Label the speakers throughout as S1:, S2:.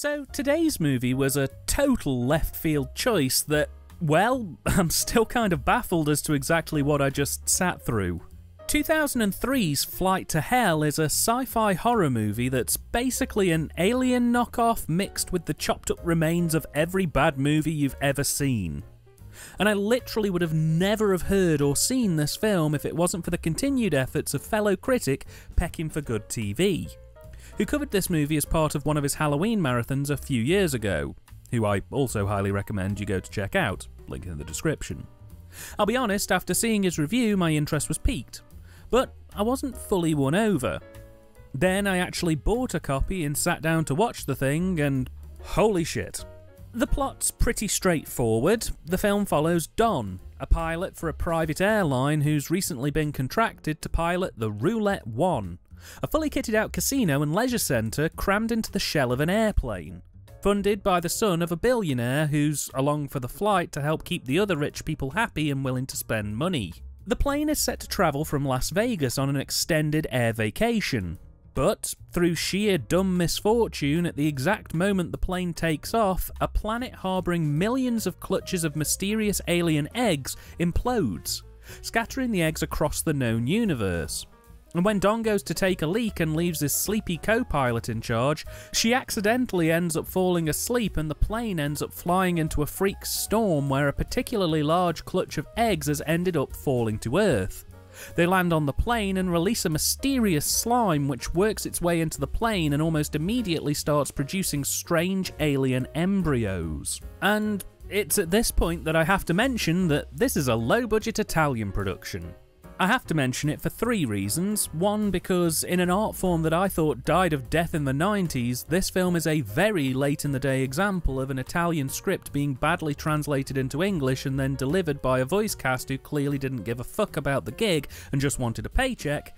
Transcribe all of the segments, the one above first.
S1: So today's movie was a total left field choice that, well, I'm still kind of baffled as to exactly what I just sat through. 2003's Flight to Hell is a sci-fi horror movie that's basically an Alien knockoff mixed with the chopped up remains of every bad movie you've ever seen. And I literally would have never have heard or seen this film if it wasn't for the continued efforts of fellow critic PeckingforgoodTV, who covered this movie as part of one of his Halloween marathons a few years ago, who I also highly recommend you go to check out, link in the description. I'll be honest, after seeing his review my interest was piqued, but I wasn't fully won over. Then I actually bought a copy and sat down to watch the thing, and holy shit. The plot's pretty straightforward. The film follows Don, a pilot for a private airline who's recently been contracted to pilot the Roulette One, a fully kitted out casino and leisure centre crammed into the shell of an airplane, funded by the son of a billionaire who's along for the flight to help keep the other rich people happy and willing to spend money. The plane is set to travel from Las Vegas on an extended air vacation, but through sheer dumb misfortune, at the exact moment the plane takes off, a planet harbouring millions of clutches of mysterious alien eggs implodes, scattering the eggs across the known universe. And when Don goes to take a leak and leaves his sleepy co-pilot in charge, she accidentally ends up falling asleep and the plane ends up flying into a freak storm where a particularly large clutch of eggs has ended up falling to Earth. They land on the plane and release a mysterious slime which works its way into the plane and almost immediately starts producing strange alien embryos. And it's at this point that I have to mention that this is a low-budget Italian production. I have to mention it for three reasons. One, because in an art form that I thought died of death in the 90s, this film is a very late-in-the-day example of an Italian script being badly translated into English and then delivered by a voice cast who clearly didn't give a fuck about the gig and just wanted a paycheck.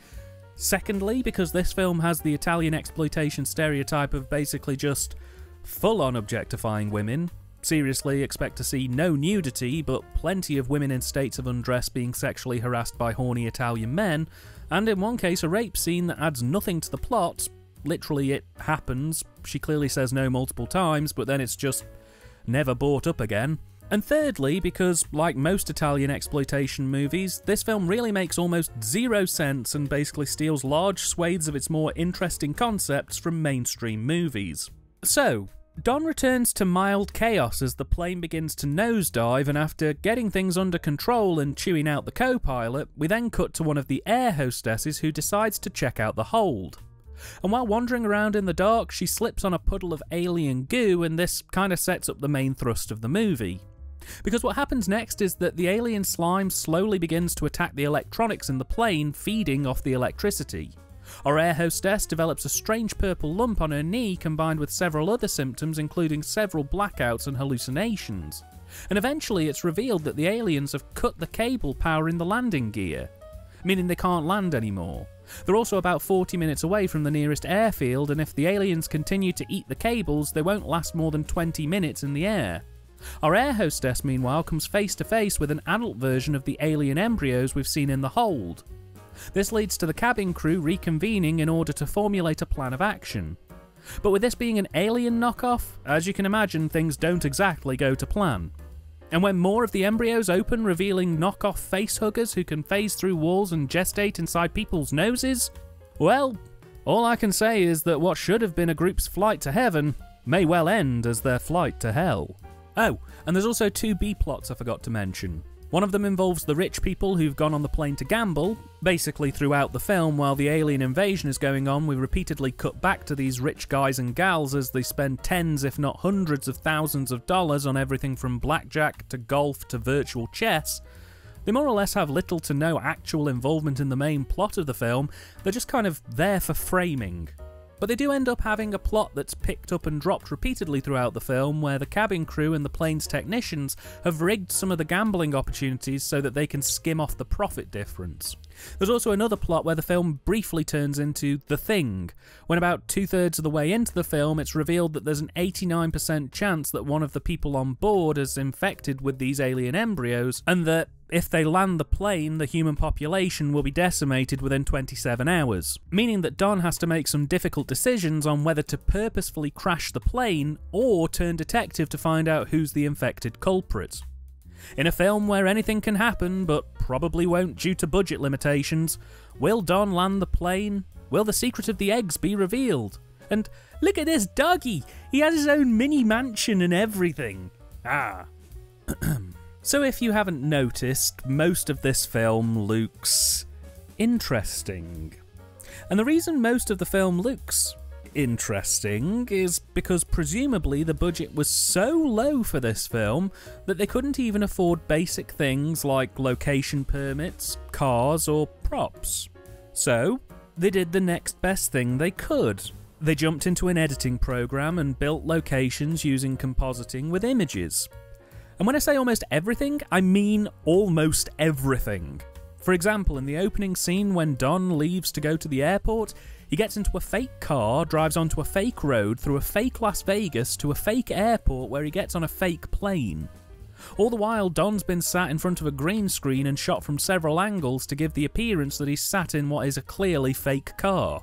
S1: Secondly, because this film has the Italian exploitation stereotype of basically just full-on objectifying women. Seriously, expect to see no nudity, but plenty of women in states of undress being sexually harassed by horny Italian men, and in one case a rape scene that adds nothing to the plot. Literally, it happens. She clearly says no multiple times, but then it's just never brought up again. And thirdly, because like most Italian exploitation movies, this film really makes almost zero sense and basically steals large swathes of its more interesting concepts from mainstream movies. So, Don returns to mild chaos as the plane begins to nosedive, and after getting things under control and chewing out the co-pilot, we then cut to one of the air hostesses who decides to check out the hold. And while wandering around in the dark, she slips on a puddle of alien goo, and this kind of sets up the main thrust of the movie. Because what happens next is that the alien slime slowly begins to attack the electronics in the plane, feeding off the electricity. Our air hostess develops a strange purple lump on her knee combined with several other symptoms including several blackouts and hallucinations. And eventually it's revealed that the aliens have cut the cable powering the landing gear, meaning they can't land anymore. They're also about 40 minutes away from the nearest airfield, and if the aliens continue to eat the cables, they won't last more than 20 minutes in the air. Our air hostess, meanwhile, comes face to face with an adult version of the alien embryos we've seen in the hold. This leads to the cabin crew reconvening in order to formulate a plan of action. But with this being an alien knockoff, as you can imagine, things don't exactly go to plan. And when more of the embryos open, revealing knockoff facehuggers who can phase through walls and gestate inside people's noses, well, all I can say is that what should have been a group's flight to heaven may well end as their flight to hell. Oh, and there's also two B-plots I forgot to mention. One of them involves the rich people who've gone on the plane to gamble. Basically throughout the film, while the alien invasion is going on, we repeatedly cut back to these rich guys and gals as they spend tens if not hundreds of thousands of dollars on everything from blackjack to golf to virtual chess. They more or less have little to no actual involvement in the main plot of the film, they're just kind of there for framing. But they do end up having a plot that's picked up and dropped repeatedly throughout the film, where the cabin crew and the plane's technicians have rigged some of the gambling opportunities so that they can skim off the profit difference. There's also another plot where the film briefly turns into The Thing, when about 2/3 of the way into the film it's revealed that there's an 89% chance that one of the people on board is infected with these alien embryos, and that if they land the plane, the human population will be decimated within 27 hours, meaning that Don has to make some difficult decisions on whether to purposefully crash the plane or turn detective to find out who's the infected culprit. In a film where anything can happen, but probably won't due to budget limitations, will Don land the plane? Will the secret of the eggs be revealed? And look at this doggy! He has his own mini mansion and everything! Ah. So if you haven't noticed, most of this film looks interesting. And the reason most of the film looks interesting is because presumably the budget was so low for this film that they couldn't even afford basic things like location permits, cars, or props. So they did the next best thing they could. They jumped into an editing program and built locations using compositing with images. And when I say almost everything, I mean almost everything. For example, in the opening scene when Don leaves to go to the airport, he gets into a fake car, drives onto a fake road through a fake Las Vegas to a fake airport where he gets on a fake plane. All the while, Don's been sat in front of a green screen and shot from several angles to give the appearance that he's sat in what is a clearly fake car.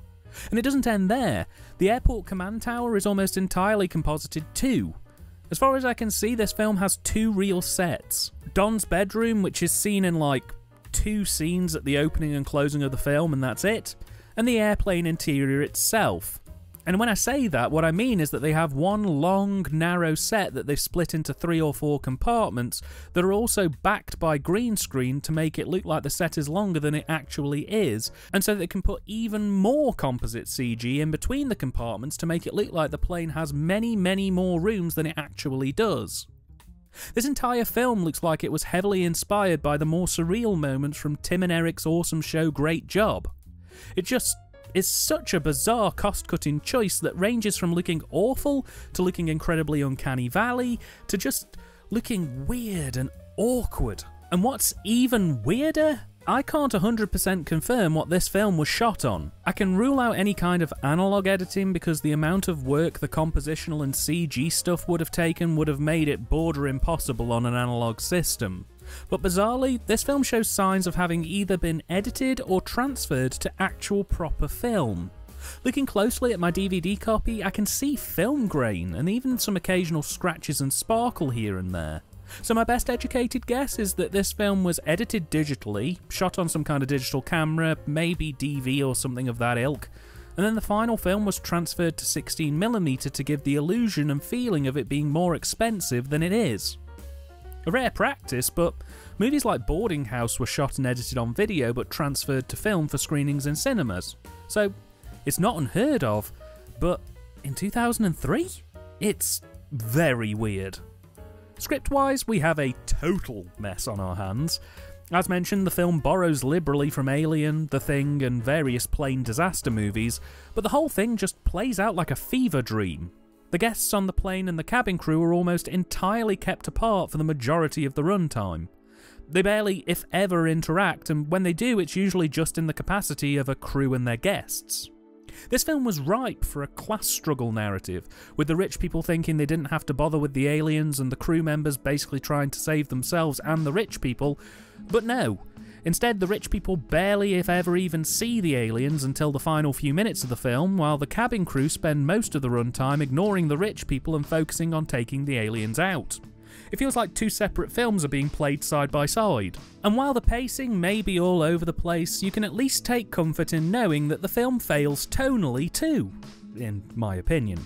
S1: And it doesn't end there. The airport command tower is almost entirely composited too. As far as I can see, this film has 2 real sets. Don's bedroom, which is seen in like 2 scenes at the opening and closing of the film, and that's it, and the airplane interior itself. And when I say that, what I mean is that they have one long, narrow set that they've split into 3 or 4 compartments that are also backed by green screen to make it look like the set is longer than it actually is, and so they can put even more composite CG in between the compartments to make it look like the plane has many, many more rooms than it actually does. This entire film looks like it was heavily inspired by the more surreal moments from Tim and Eric's awesome show Great Job. It just is such a bizarre cost-cutting choice that ranges from looking awful to looking incredibly uncanny valley to just looking weird and awkward. And what's even weirder? I can't 100% confirm what this film was shot on. I can rule out any kind of analog editing because the amount of work the compositional and CG stuff would have taken would have made it border impossible on an analog system. But bizarrely, this film shows signs of having either been edited or transferred to actual proper film. Looking closely at my DVD copy, I can see film grain and even some occasional scratches and sparkle here and there. So my best educated guess is that this film was edited digitally, shot on some kind of digital camera, maybe DV or something of that ilk, and then the final film was transferred to 16mm to give the illusion and feeling of it being more expensive than it is. A rare practice, but movies like Boarding House were shot and edited on video but transferred to film for screenings in cinemas. So it's not unheard of, but in 2003? It's very weird. Script-wise, we have a total mess on our hands. As mentioned, the film borrows liberally from Alien, The Thing, and various plane disaster movies, but the whole thing just plays out like a fever dream. The guests on the plane and the cabin crew are almost entirely kept apart for the majority of the runtime. They barely, if ever, interact, and when they do, it's usually just in the capacity of a crew and their guests. This film was ripe for a class struggle narrative, with the rich people thinking they didn't have to bother with the aliens and the crew members basically trying to save themselves and the rich people, but no. Instead, the rich people barely, if ever, even see the aliens until the final few minutes of the film, while the cabin crew spend most of the runtime ignoring the rich people and focusing on taking the aliens out. It feels like 2 separate films are being played side by side. And while the pacing may be all over the place, you can at least take comfort in knowing that the film fails tonally too, in my opinion.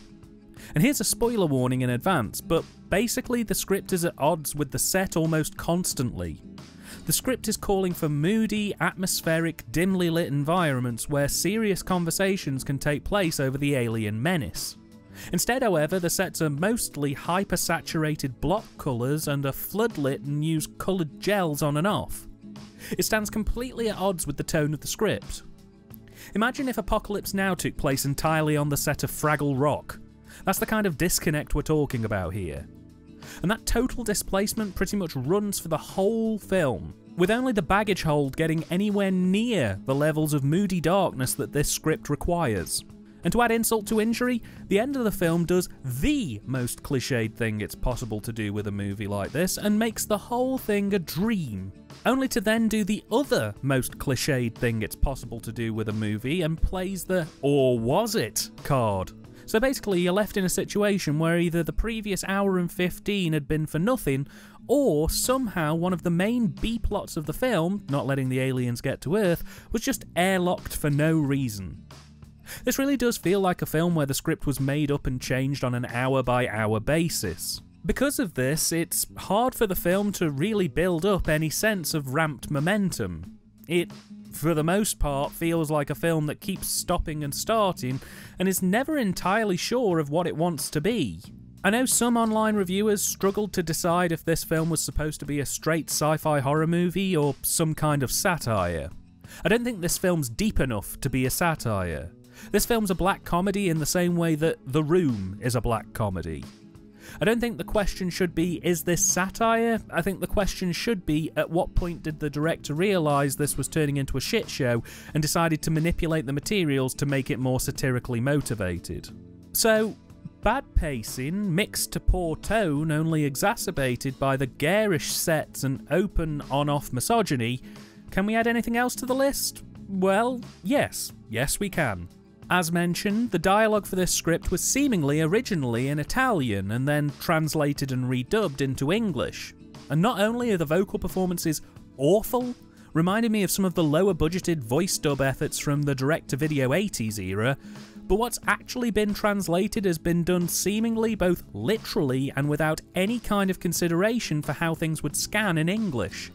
S1: And here's a spoiler warning in advance, but basically the script is at odds with the set almost constantly. The script is calling for moody, atmospheric, dimly lit environments where serious conversations can take place over the alien menace. Instead, however, the sets are mostly hyper-saturated block colours and are floodlit and use coloured gels on and off. It stands completely at odds with the tone of the script. Imagine if Apocalypse Now took place entirely on the set of Fraggle Rock. That's the kind of disconnect we're talking about here. And that total displacement pretty much runs for the whole film. with only the baggage hold getting anywhere near the levels of moody darkness that this script requires. And to add insult to injury, the end of the film does the most cliched thing it's possible to do with a movie like this and makes the whole thing a dream. Only to then do the other most cliched thing it's possible to do with a movie and plays the "or was it" card. So basically you're left in a situation where either the previous hour and 15 had been for nothing, or somehow one of the main B-plots of the film, not letting the aliens get to Earth, was just airlocked for no reason. This really does feel like a film where the script was made up and changed on an hour-by-hour basis. Because of this, it's hard for the film to really build up any sense of ramped momentum. It, for the most part, feels like a film that keeps stopping and starting, and is never entirely sure of what it wants to be. I know some online reviewers struggled to decide if this film was supposed to be a straight sci-fi horror movie or some kind of satire. I don't think this film's deep enough to be a satire. This film's a black comedy in the same way that The Room is a black comedy. I don't think the question should be, is this satire? I think the question should be, at what point did the director realise this was turning into a shit show and decided to manipulate the materials to make it more satirically motivated? So, bad pacing, mixed to poor tone, only exacerbated by the garish sets and open on-off misogyny. Can we add anything else to the list? Well, yes. Yes, we can. As mentioned, the dialogue for this script was seemingly originally in Italian and then translated and redubbed into English. And not only are the vocal performances awful, reminding me of some of the lower budgeted voice dub efforts from the direct-to-video 80s era, but what's actually been translated has been done seemingly both literally and without any kind of consideration for how things would scan in English.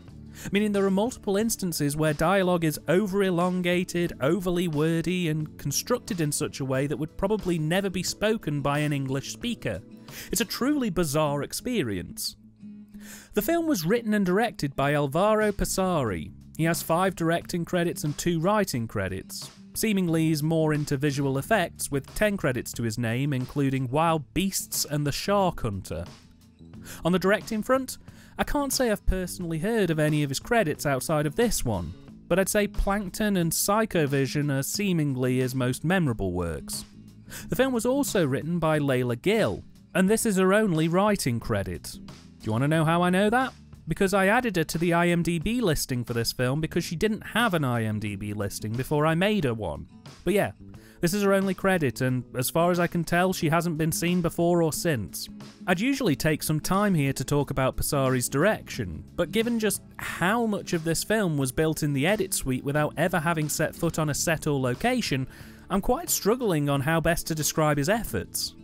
S1: Meaning there are multiple instances where dialogue is over-elongated, overly wordy, and constructed in such a way that would probably never be spoken by an English speaker. It's a truly bizarre experience. The film was written and directed by Alvaro Passari. He has 5 directing credits and 2 writing credits. Seemingly he's more into visual effects, with 10 credits to his name, including Wild Beasts and The Shark Hunter. On the directing front, I can't say I've personally heard of any of his credits outside of this one, but I'd say Plankton and Psychovision are seemingly his most memorable works. The film was also written by Layla Gill, and this is her only writing credit. Do you want to know how I know that? Because I added her to the IMDb listing for this film because she didn't have an IMDb listing before I made her one. But yeah, this is her only credit, and as far as I can tell, she hasn't been seen before or since. I'd usually take some time here to talk about Passari's direction, but given just how much of this film was built in the edit suite without ever having set foot on a set or location, I'm quite struggling on how best to describe his efforts.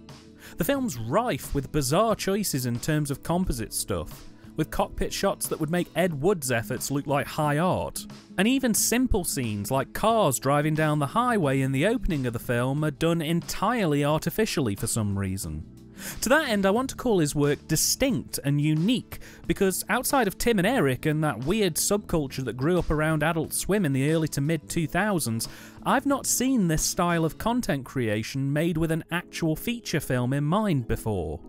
S1: The film's rife with bizarre choices in terms of composite stuff, with cockpit shots that would make Ed Wood's efforts look like high art. And even simple scenes like cars driving down the highway in the opening of the film are done entirely artificially for some reason. To that end, I want to call his work distinct and unique, because outside of Tim and Eric and that weird subculture that grew up around Adult Swim in the early to mid-2000s, I've not seen this style of content creation made with an actual feature film in mind before.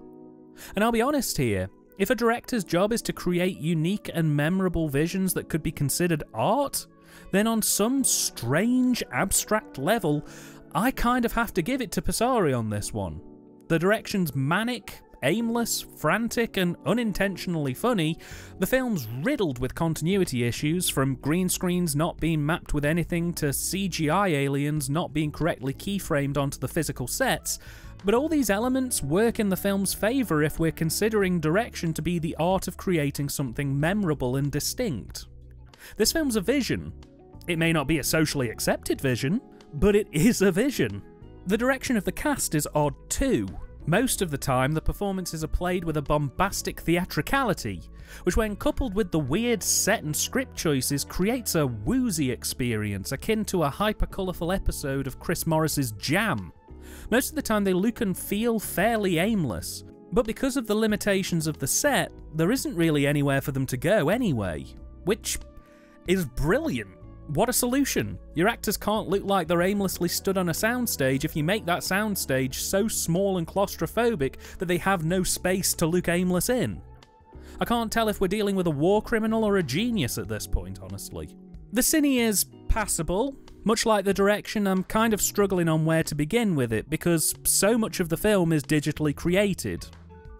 S1: And I'll be honest here, if a director's job is to create unique and memorable visions that could be considered art, then on some strange, abstract level, I kind of have to give it to Passari on this one. The direction's manic, aimless, frantic, and unintentionally funny. The film's riddled with continuity issues, from green screens not being mapped with anything to CGI aliens not being correctly keyframed onto the physical sets. But all these elements work in the film's favour if we're considering direction to be the art of creating something memorable and distinct. This film's a vision. It may not be a socially accepted vision, but it is a vision. The direction of the cast is odd too. Most of the time, the performances are played with a bombastic theatricality, which when coupled with the weird set and script choices creates a woozy experience akin to a hyper-colourful episode of Chris Morris's Jam. Most of the time they look and feel fairly aimless, but because of the limitations of the set, there isn't really anywhere for them to go anyway, which is brilliant. What a solution! Your actors can't look like they're aimlessly stood on a soundstage if you make that soundstage so small and claustrophobic that they have no space to look aimless in. I can't tell if we're dealing with a war criminal or a genius at this point, honestly. The cine is passable. Much like the direction, I'm kind of struggling on where to begin with it, because so much of the film is digitally created.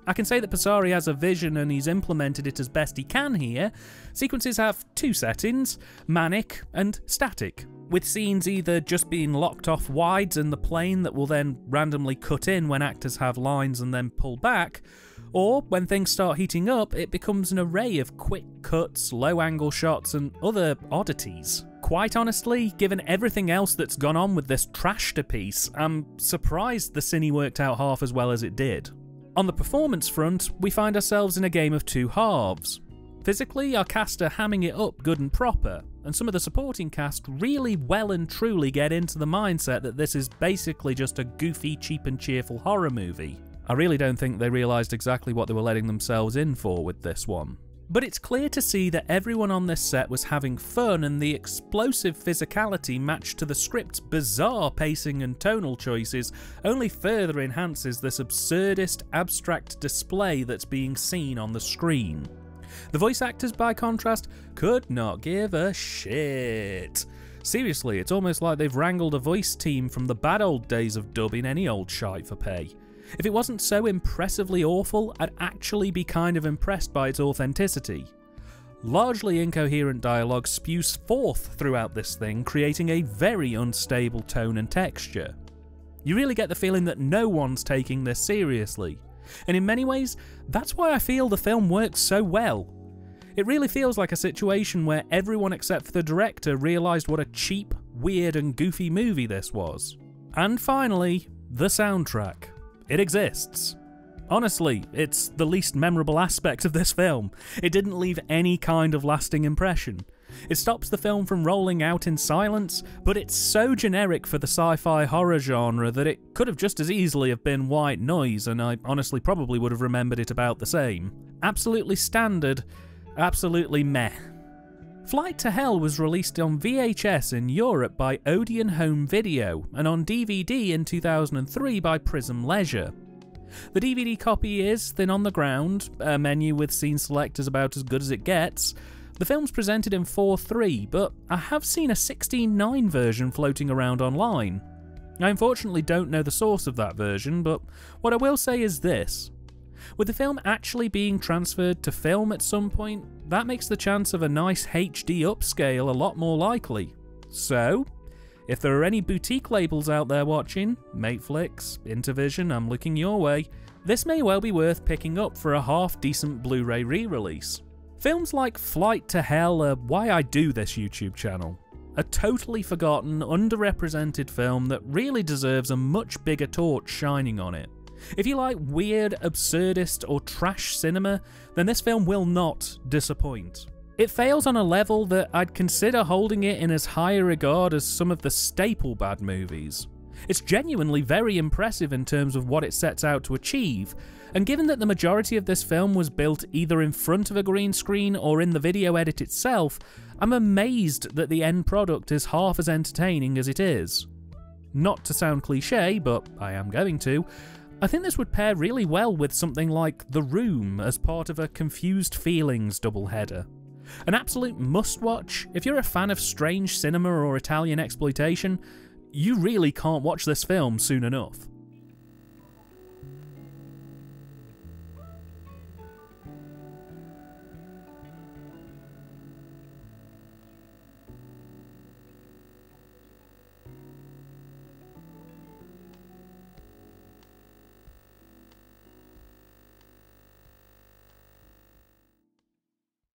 S1: I can say that Passari has a vision and he's implemented it as best he can here. Sequences have two settings, manic and static, with scenes either just being locked off wides in the plane that will then randomly cut in when actors have lines and then pull back, or when things start heating up, it becomes an array of quick cuts, low-angle shots and other oddities. Quite honestly, given everything else that's gone on with this trash-to-piece, I'm surprised the cine worked out half as well as it did. On the performance front, we find ourselves in a game of two halves. Physically, our cast are hamming it up good and proper, and some of the supporting cast really well and truly get into the mindset that this is basically just a goofy, cheap and cheerful horror movie. I really don't think they realised exactly what they were letting themselves in for with this one. But it's clear to see that everyone on this set was having fun, and the explosive physicality matched to the script's bizarre pacing and tonal choices only further enhances this absurdist, abstract display that's being seen on the screen. The voice actors, by contrast, could not give a shit. Seriously, it's almost like they've wrangled a voice team from the bad old days of dubbing any old shite for pay. If it wasn't so impressively awful, I'd actually be kind of impressed by its authenticity. Largely incoherent dialogue spews forth throughout this thing, creating a very unstable tone and texture. You really get the feeling that no one's taking this seriously, and in many ways, that's why I feel the film works so well. It really feels like a situation where everyone except for the director realised what a cheap, weird and goofy movie this was. And finally, the soundtrack. It exists. Honestly, it's the least memorable aspect of this film. It didn't leave any kind of lasting impression. It stops the film from rolling out in silence, but it's so generic for the sci-fi horror genre that it could have just as easily have been white noise, and I honestly probably would have remembered it about the same. Absolutely standard, absolutely meh. Flight to Hell was released on VHS in Europe by Odeon Home Video and on DVD in 2003 by Prism Leisure. The DVD copy is thin on the ground, a menu with scene selectors about as good as it gets. The film's presented in 4:3, but I have seen a 16:9 version floating around online. I unfortunately don't know the source of that version, but what I will say is this. With the film actually being transferred to film at some point, that makes the chance of a nice HD upscale a lot more likely. So, if there are any boutique labels out there watching, Mateflix, Intervision, I'm looking your way, this may well be worth picking up for a half-decent Blu-ray re-release. Films like Flight to Hell are why I do this YouTube channel. A totally forgotten, underrepresented film that really deserves a much bigger torch shining on it. If you like weird, absurdist or trash cinema, then this film will not disappoint. It fails on a level that I'd consider holding it in as high a regard as some of the staple bad movies. It's genuinely very impressive in terms of what it sets out to achieve, and given that the majority of this film was built either in front of a green screen or in the video edit itself, I'm amazed that the end product is half as entertaining as it is. Not to sound cliché, but I am going to, I think this would pair really well with something like The Room as part of a Confused Feelings doubleheader. An absolute must-watch. If you're a fan of strange cinema or Italian exploitation, you really can't watch this film soon enough.